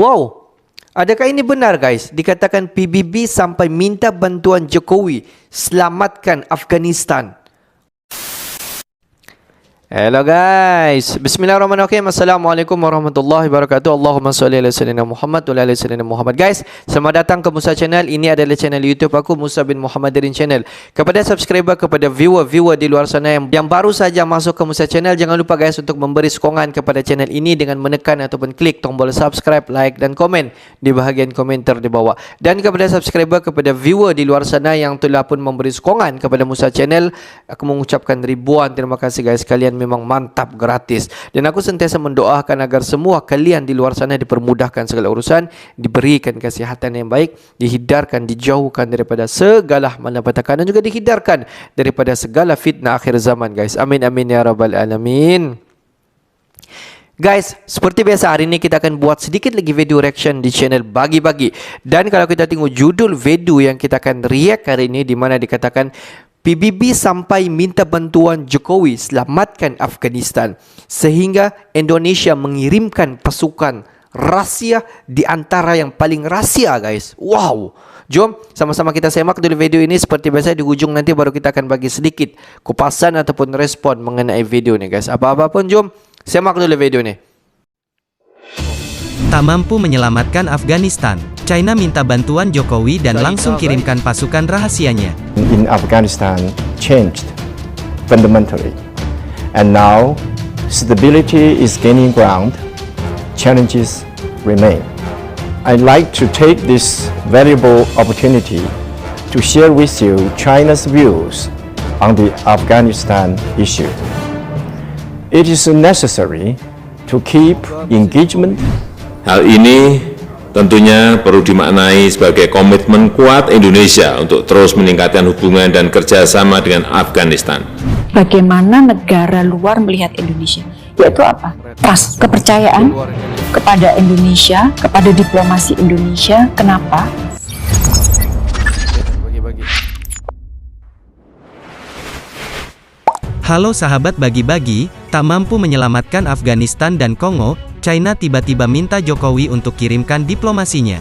Wow, adakah ini benar guys? Dikatakan PBB sampai minta bantuan Jokowi selamatkan Afghanistan. Hello guys, bismillahirrahmanirrahim. Assalamualaikum warahmatullahi wabarakatuh. Allahumma sholli ala sayyidina Muhammad wa ala sayyidina Muhammad. Guys, selamat datang ke Musa Channel. Ini adalah channel YouTube aku, Musa bin Muhammadirin Channel. Kepada subscriber, kepada viewer di luar sana yang baru saja masuk ke Musa Channel, jangan lupa guys untuk memberi sokongan kepada channel ini dengan menekan ataupun klik tombol subscribe, like dan komen di bahagian komentar di bawah. Dan kepada subscriber, kepada viewer di luar sana yang telah pun memberi sokongan kepada Musa Channel, aku mengucapkan ribuan terima kasih guys. Kalian memang mantap, gratis. Dan aku sentiasa mendoakan agar semua kalian di luar sana dipermudahkan segala urusan, diberikan kesihatan yang baik, dihindarkan, dijauhkan daripada segala malapetaka dan juga dihindarkan daripada segala fitnah akhir zaman guys. Amin amin ya rabbal alamin. Guys, seperti biasa hari ini kita akan buat sedikit lagi video reaction di channel Bagi-Bagi. Dan kalau kita tengok judul video yang kita akan react hari ini, di mana dikatakan PBB sampai minta bantuan Jokowi selamatkan Afghanistan, sehingga Indonesia mengirimkan pasukan rahsia di antara yang paling rahsia guys. Wow. Jom sama-sama kita semak dulu video ini. Seperti biasa di ujung nanti baru kita akan bagi sedikit kupasan ataupun respon mengenai video ni guys. Apa-apa pun jom semak dulu video ni. Tak mampu menyelamatkan Afghanistan, China minta bantuan Jokowi dan langsung kirimkan pasukan rahasianya. In Afghanistan changed fundamentally, and now stability is gaining ground. Challenges remain. I'd like to take this valuable opportunity to share with you China's views on the Afghanistan issue. It is necessary to keep engagement. Hal ini tentunya perlu dimaknai sebagai komitmen kuat Indonesia untuk terus meningkatkan hubungan dan kerjasama dengan Afghanistan. Bagaimana negara luar melihat Indonesia, yaitu apa? Trust, kepercayaan kepada Indonesia, kepada diplomasi Indonesia. Kenapa? Halo sahabat Bagi-Bagi, tak mampu menyelamatkan Afghanistan dan Kongo, China tiba-tiba minta Jokowi untuk kirimkan diplomasinya.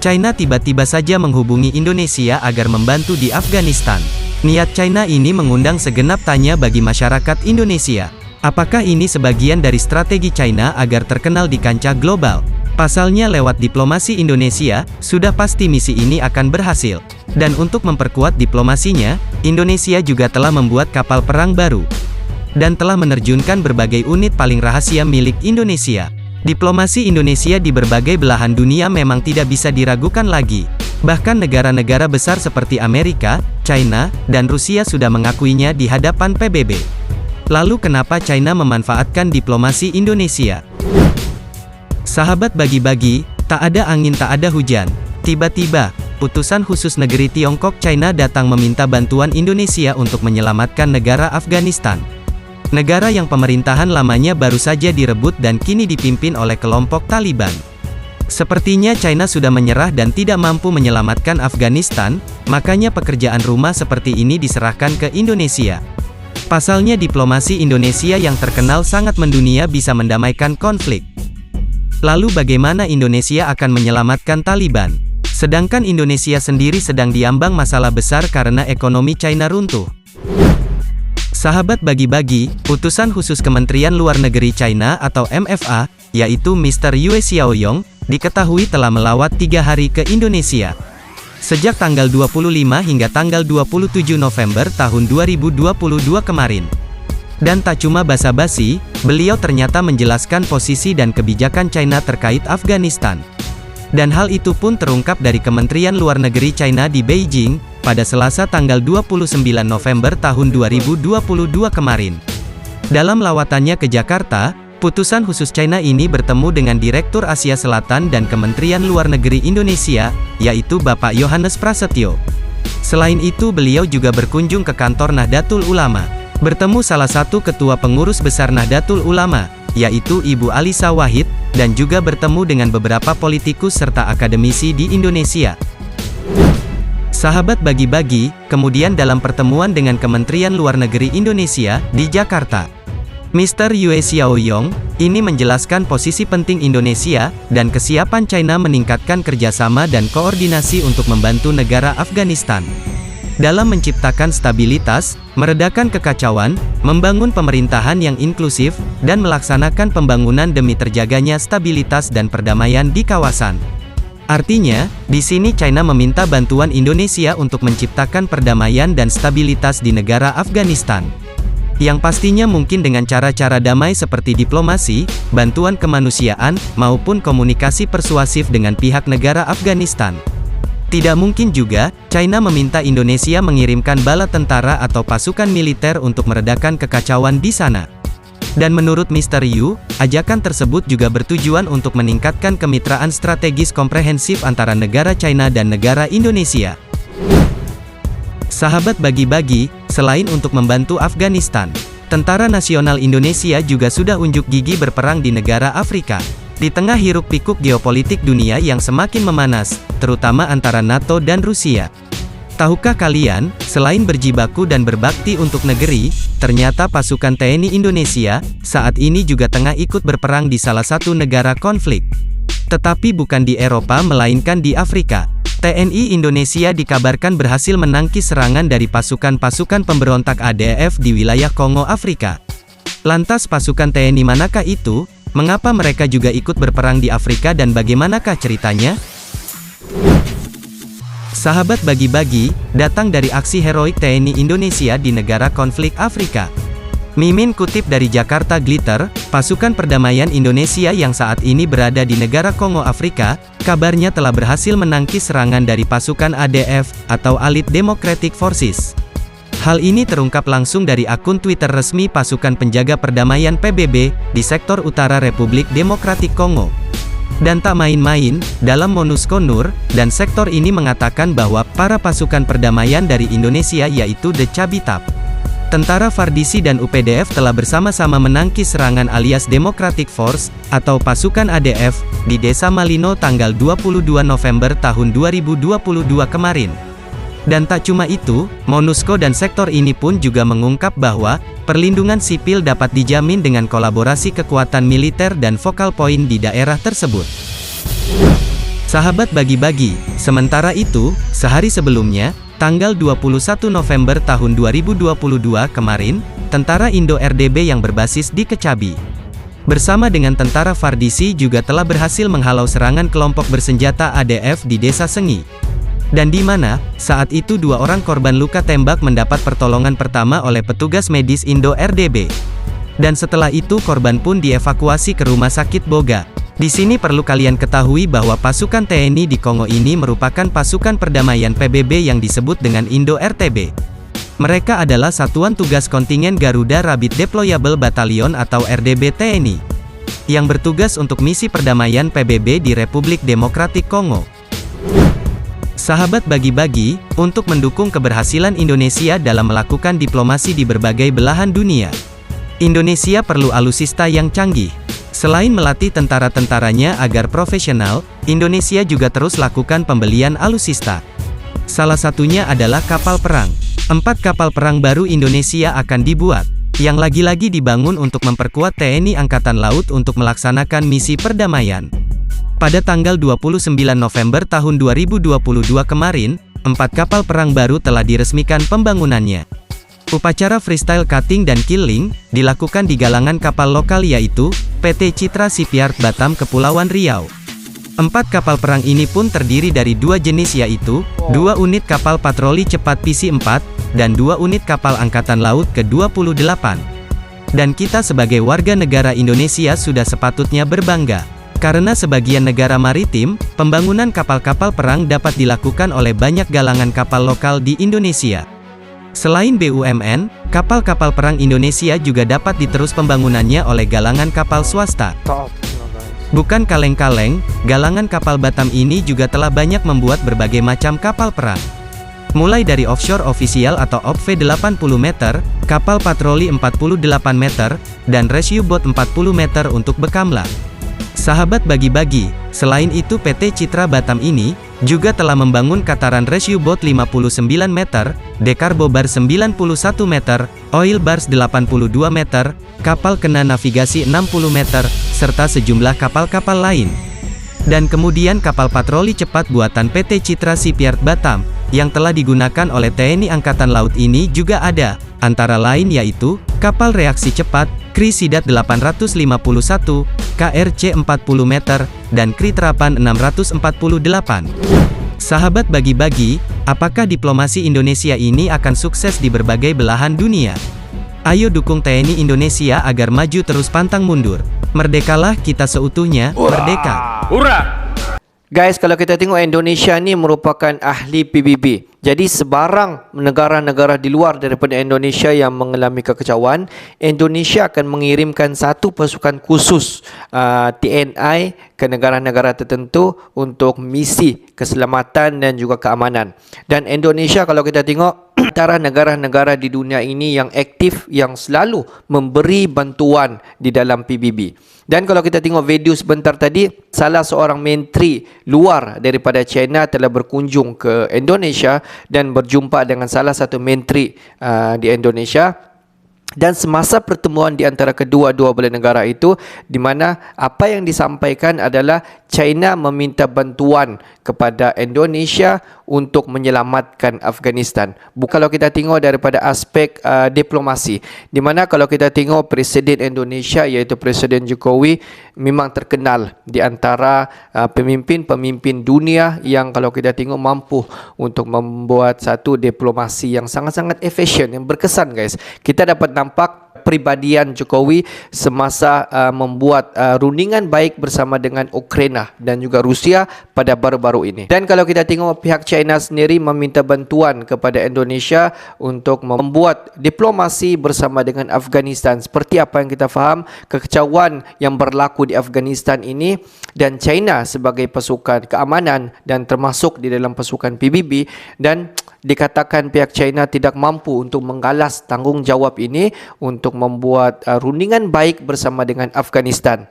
China tiba-tiba saja menghubungi Indonesia agar membantu di Afghanistan. Niat China ini mengundang segenap tanya bagi masyarakat Indonesia. Apakah ini sebagian dari strategi China agar terkenal di kancah global? Pasalnya lewat diplomasi Indonesia, sudah pasti misi ini akan berhasil. Dan untuk memperkuat diplomasinya, Indonesia juga telah membuat kapal perang baru dan telah menerjunkan berbagai unit paling rahasia milik Indonesia. Diplomasi Indonesia di berbagai belahan dunia memang tidak bisa diragukan lagi. Bahkan negara-negara besar seperti Amerika, China, dan Rusia sudah mengakuinya di hadapan PBB. Lalu kenapa China memanfaatkan diplomasi Indonesia? Sahabat Bagi-Bagi, tak ada angin tak ada hujan. Tiba-tiba, utusan khusus negeri Tiongkok China datang meminta bantuan Indonesia untuk menyelamatkan negara Afghanistan. Negara yang pemerintahan lamanya baru saja direbut dan kini dipimpin oleh kelompok Taliban. Sepertinya China sudah menyerah dan tidak mampu menyelamatkan Afghanistan, makanya pekerjaan rumah seperti ini diserahkan ke Indonesia. Pasalnya diplomasi Indonesia yang terkenal sangat mendunia bisa mendamaikan konflik. Lalu bagaimana Indonesia akan menyelamatkan Taliban? Sedangkan Indonesia sendiri sedang diambang masalah besar karena ekonomi China runtuh. Sahabat Bagi-Bagi, utusan khusus Kementerian Luar Negeri China atau MFA, yaitu Mr. Yue Xiaoyong, diketahui telah melawat 3 hari ke Indonesia. Sejak tanggal 25 hingga tanggal 27 November tahun 2022 kemarin. Dan tak cuma basa-basi, beliau ternyata menjelaskan posisi dan kebijakan China terkait Afghanistan. Dan hal itu pun terungkap dari Kementerian Luar Negeri China di Beijing, pada Selasa tanggal 29 November tahun 2022 kemarin. Dalam lawatannya ke Jakarta, utusan khusus China ini bertemu dengan Direktur Asia Selatan dan Kementerian Luar Negeri Indonesia, yaitu Bapak Yohanes Prasetyo. Selain itu beliau juga berkunjung ke kantor Nahdlatul Ulama, bertemu salah satu ketua pengurus besar Nahdlatul Ulama, yaitu Ibu Alisa Wahid, dan juga bertemu dengan beberapa politikus serta akademisi di Indonesia. Sahabat Bagi-Bagi, kemudian dalam pertemuan dengan Kementerian Luar Negeri Indonesia di Jakarta, Mr. Yue Xiaoyong ini menjelaskan posisi penting Indonesia dan kesiapan China meningkatkan kerjasama dan koordinasi untuk membantu negara Afghanistan dalam menciptakan stabilitas, meredakan kekacauan, membangun pemerintahan yang inklusif, dan melaksanakan pembangunan demi terjaganya stabilitas dan perdamaian di kawasan. Artinya, di sini China meminta bantuan Indonesia untuk menciptakan perdamaian dan stabilitas di negara Afghanistan. Yang pastinya mungkin dengan cara-cara damai seperti diplomasi, bantuan kemanusiaan, maupun komunikasi persuasif dengan pihak negara Afghanistan. Tidak mungkin juga, China meminta Indonesia mengirimkan bala tentara atau pasukan militer untuk meredakan kekacauan di sana. Dan menurut Mr. Yu, ajakan tersebut juga bertujuan untuk meningkatkan kemitraan strategis komprehensif antara negara China dan negara Indonesia. Sahabat bagi-bagi, selain untuk membantu Afghanistan, Tentara Nasional Indonesia juga sudah unjuk gigi berperang di negara Afrika. Di tengah hiruk-pikuk geopolitik dunia yang semakin memanas, terutama antara NATO dan Rusia. Tahukah kalian, selain berjibaku dan berbakti untuk negeri, ternyata pasukan TNI Indonesia, saat ini juga tengah ikut berperang di salah satu negara konflik. Tetapi bukan di Eropa melainkan di Afrika. TNI Indonesia dikabarkan berhasil menangkis serangan dari pasukan-pasukan pemberontak ADF di wilayah Kongo, Afrika. Lantas pasukan TNI manakah itu? Mengapa mereka juga ikut berperang di Afrika dan bagaimanakah ceritanya? Sahabat bagi-bagi, datang dari aksi heroik TNI Indonesia di negara konflik Afrika. Mimin kutip dari Jakarta Glitter, pasukan perdamaian Indonesia yang saat ini berada di negara Kongo, Afrika, kabarnya telah berhasil menangkis serangan dari pasukan ADF, atau Allied Democratic Forces. Hal ini terungkap langsung dari akun Twitter resmi pasukan penjaga perdamaian PBB, di sektor utara Republik Demokratik Kongo. Dan tak main-main, dalam MONUSCO NUR, dan sektor ini mengatakan bahwa para pasukan perdamaian dari Indonesia yaitu The Cabitab, Tentara Fardisi dan UPDF telah bersama-sama menangkis serangan alias Democratic Force, atau pasukan ADF, di Desa Malino tanggal 22 November tahun 2022 kemarin. Dan tak cuma itu, MONUSCO dan sektor ini pun juga mengungkap bahwa perlindungan sipil dapat dijamin dengan kolaborasi kekuatan militer dan focal point di daerah tersebut. Sahabat bagi-bagi, sementara itu, sehari sebelumnya, tanggal 21 November tahun 2022 kemarin, tentara Indo-RDB yang berbasis di Kecabi, bersama dengan tentara Fardisi juga telah berhasil menghalau serangan kelompok bersenjata ADF di Desa Sengi. Dan di mana, saat itu 2 orang korban luka tembak mendapat pertolongan pertama oleh petugas medis Indo-RDB. Dan setelah itu korban pun dievakuasi ke Rumah Sakit Boga. Di sini perlu kalian ketahui bahwa pasukan TNI di Kongo ini merupakan pasukan perdamaian PBB yang disebut dengan Indo-RTB. Mereka adalah Satuan Tugas Kontingen Garuda Rapid Deployable Battalion atau RDB TNI, yang bertugas untuk misi perdamaian PBB di Republik Demokratik Kongo. Sahabat bagi-bagi, untuk mendukung keberhasilan Indonesia dalam melakukan diplomasi di berbagai belahan dunia, Indonesia perlu alutsista yang canggih. Selain melatih tentara-tentaranya agar profesional, Indonesia juga terus lakukan pembelian alutsista. Salah satunya adalah kapal perang. 4 kapal perang baru Indonesia akan dibuat, yang lagi-lagi dibangun untuk memperkuat TNI Angkatan Laut untuk melaksanakan misi perdamaian. Pada tanggal 29 November tahun 2022 kemarin, 4 kapal perang baru telah diresmikan pembangunannya. Upacara freestyle cutting dan killing dilakukan di galangan kapal lokal yaitu PT Citra Shipyard Batam Kepulauan Riau. 4 kapal perang ini pun terdiri dari 2 jenis yaitu 2 unit kapal patroli cepat PC-4 dan 2 unit kapal Angkatan Laut ke-28. Dan kita sebagai warga negara Indonesia sudah sepatutnya berbangga. Karena sebagian negara maritim, pembangunan kapal-kapal perang dapat dilakukan oleh banyak galangan kapal lokal di Indonesia. Selain BUMN, kapal-kapal perang Indonesia juga dapat diterus pembangunannya oleh galangan kapal swasta. Bukan kaleng-kaleng, galangan kapal Batam ini juga telah banyak membuat berbagai macam kapal perang. Mulai dari offshore official atau OPV 80 meter, kapal patroli 48 meter, dan rescue boat 40 meter untuk bekamla. Sahabat bagi-bagi, selain itu PT Citra Batam ini juga telah membangun Kataran Rescue Boat 59 meter, Decarbo Bar 91 meter, Oil Bars 82 meter, kapal kena navigasi 60 meter, serta sejumlah kapal-kapal lain. Dan kemudian kapal patroli cepat buatan PT Citra Shipyard Batam, yang telah digunakan oleh TNI Angkatan Laut ini juga ada, antara lain yaitu, kapal reaksi cepat, Kri Sidat 851, KRC 40 meter, dan Kri Terapan 648. Sahabat bagi-bagi, apakah diplomasi Indonesia ini akan sukses di berbagai belahan dunia? Ayo dukung TNI Indonesia agar maju terus pantang mundur. Merdekalah kita seutuhnya, merdeka! Guys, kalau kita tengok Indonesia ni merupakan ahli PBB. Jadi sebarang negara-negara di luar daripada Indonesia yang mengalami kekacauan, Indonesia akan mengirimkan satu pasukan khusus TNI ke negara-negara tertentu untuk misi keselamatan dan juga keamanan. Dan Indonesia kalau kita tengok antara negara-negara di dunia ini yang aktif, yang selalu memberi bantuan di dalam PBB. Dan kalau kita tengok video sebentar tadi, salah seorang menteri luar daripada China telah berkunjung ke Indonesia dan berjumpa dengan salah satu menteri di Indonesia. Dan semasa pertemuan di antara kedua-dua belah negara itu, di mana apa yang disampaikan adalah China meminta bantuan kepada Indonesia untuk menyelamatkan Afghanistan. Kalau kita tengok daripada aspek diplomasi, di mana kalau kita tengok Presiden Indonesia iaitu Presiden Jokowi memang terkenal di antara pemimpin-pemimpin dunia yang kalau kita tengok mampu untuk membuat satu diplomasi yang sangat-sangat efisien, yang berkesan guys. Kita dapat nampak peribadian Jokowi semasa membuat rundingan baik bersama dengan Ukraina dan juga Rusia pada baru-baru ini. Dan kalau kita tengok pihak China sendiri meminta bantuan kepada Indonesia untuk membuat diplomasi bersama dengan Afghanistan. Seperti apa yang kita faham, kekacauan yang berlaku di Afghanistan ini, dan China sebagai pasukan keamanan dan termasuk di dalam pasukan PBB, dan dikatakan pihak China tidak mampu untuk menggalas tanggungjawab ini untuk membuat rundingan baik bersama dengan Afghanistan.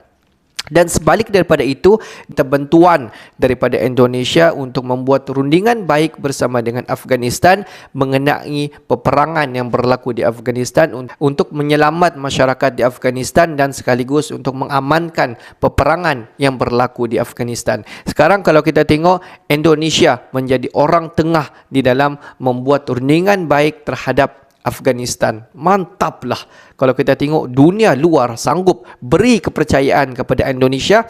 Dan sebalik daripada itu, minta bantuan daripada Indonesia untuk membuat rundingan baik bersama dengan Afghanistan mengenai peperangan yang berlaku di Afghanistan untuk menyelamat masyarakat di Afghanistan dan sekaligus untuk mengamankan peperangan yang berlaku di Afghanistan. Sekarang kalau kita tengok, Indonesia menjadi orang tengah di dalam membuat rundingan baik terhadap Afghanistan. Mantaplah kalau kita tengok dunia luar sanggup beri kepercayaan kepada Indonesia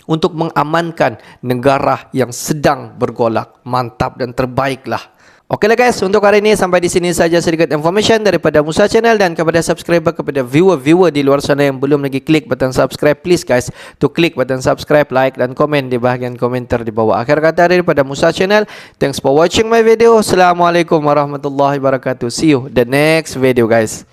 untuk mengamankan negara yang sedang bergolak. Mantap dan terbaiklah. Okeylah guys, untuk hari ini sampai di sini saja sedikit information daripada Musa Channel, dan kepada subscriber, kepada viewer-viewer di luar sana yang belum lagi klik button subscribe, please guys to klik button subscribe, like dan komen di bahagian komentar di bawah. Akhir kata daripada Musa Channel, thanks for watching my video. Assalamualaikum warahmatullahi wabarakatuh. See you the next video guys.